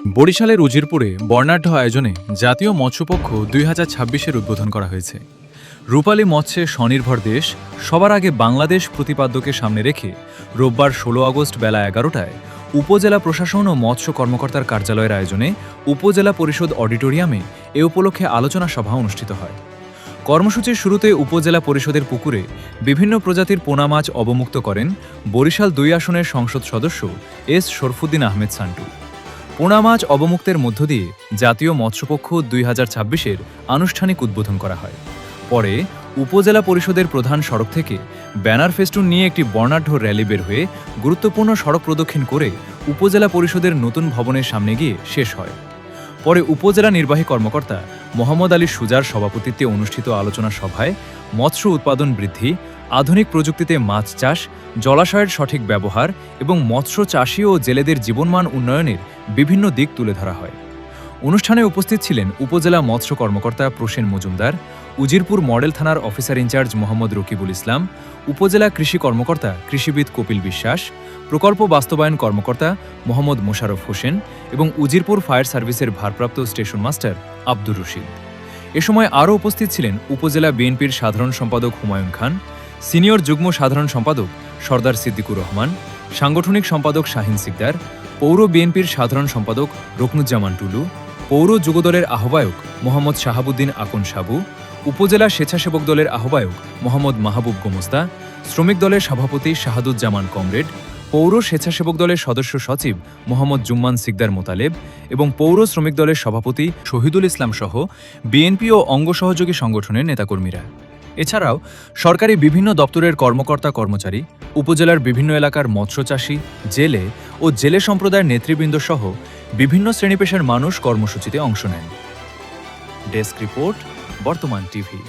বরিশালের উজিরপুরে বর্ণাঢ্য আয়োজনে জাতীয় মৎস্যপক্ষ ২০২৬-এর উদ্বোধন করা হয়েছে। রূপালী মৎস্যে স্বনির্ভর দেশ সবার আগে বাংলাদেশ প্রতিপাদ্যকে সামনে রেখে রোববার ১৬ আগস্ট বেলা ১১টায় উপজেলা প্রশাসন ও মৎস্য কর্মকর্তার কার্যালয়ের আয়োজনে উপজেলা পরিষদ অডিটোরিয়ামে এ উপলক্ষে আলোচনা সভা অনুষ্ঠিত হয়। কর্মসূচির শুরুতে উপজেলা পরিষদের পুকুরে বিভিন্ন প্রজাতির পোনা মাছ অবমুক্ত করেন বরিশাল ২ আসনের সংসদ সদস্য এস শরফুদ্দিন আহমেদ সান্টু। পোনা মাছ অবমুক্তের মধ্য দিয়ে জাতীয় মৎস্যপক্ষ ২০২৬-এর আনুষ্ঠানিক উদ্বোধন করা হয়। পরে উপজেলা পরিষদের প্রধান সড়ক থেকে ব্যানার ফেস্টুন নিয়ে একটি বর্ণাঢ্য র্যালি বের হয়ে গুরুত্বপূর্ণ সড়ক প্রদক্ষিণ করে উপজেলা পরিষদের নতুন ভবনের সামনে গিয়ে শেষ হয়। পরে উপজেলা নির্বাহী কর্মকর্তা মোহাম্মদ আলী সুজার সভাপতিত্বে অনুষ্ঠিত আলোচনা সভায় মৎস্য উৎপাদন বৃদ্ধি, আধুনিক প্রযুক্তিতে মাছ চাষ, জলাশয়ের সঠিক ব্যবহার এবং মৎস্য চাষী ও জেলেদের জীবনমান উন্নয়নের বিভিন্ন দিক তুলে ধরা হয়। অনুষ্ঠানে উপস্থিত ছিলেন উপজেলা মৎস্য কর্মকর্তা প্রসেন মজুমদার, উজিরপুর মডেল থানার অফিসার ইনচার্জ মোহাম্মদ রকিবুল ইসলাম, উপজেলা কৃষি কর্মকর্তা কৃষিবিদ কপিল বিশ্বাস, প্রকল্প বাস্তবায়ন কর্মকর্তা মোহাম্মদ মোশাররফ হোসেন এবং উজিরপুর ফায়ার সার্ভিসের ভারপ্রাপ্ত স্টেশন মাস্টার আব্দুর রশিদ। এ সময় আরও উপস্থিত ছিলেন উপজেলা বিএনপির সাধারণ সম্পাদক হুমায়ুন খান, সিনিয়র যুগ্ম সাধারণ সম্পাদক সরদার সিদ্দিকুর রহমান, সাংগঠনিক সম্পাদক শাহিন সিকদার, পৌর বিএনপির সাধারণ সম্পাদক রুকনুজ্জামান টুলু, পৌর যুবদলের আহ্বায়ক মোহাম্মদ শাহাবুদ্দিন আকন সাবু, উপজেলা স্বেচ্ছাসেবক দলের আহ্বায়ক মোহাম্মদ মাহবুব গোমস্তা, শ্রমিক দলের সভাপতি শাহাদুজ্জামান কমরেড, পৌর স্বেচ্ছাসেবক দলের সদস্য সচিব মোহাম্মদ জুম্মান সিকদার মোতালেব এবং পৌর শ্রমিক দলের সভাপতি শহীদুল ইসলাম সহ বিএনপি ও অঙ্গ সহযোগী সংগঠনের নেতাকর্মীরা। এছাড়াও সরকারি বিভিন্ন দপ্তরের কর্মকর্তা কর্মচারী, উপজেলার বিভিন্ন এলাকার মৎস্যচাষী, জেলে ও জেলে সম্প্রদায়ের নেতৃবৃন্দ সহ বিভিন্ন শ্রেণীপেশার মানুষ কর্মসূচিতে অংশ নেন। ডেস্ক রিপোর্ট, বর্তমান টিভি।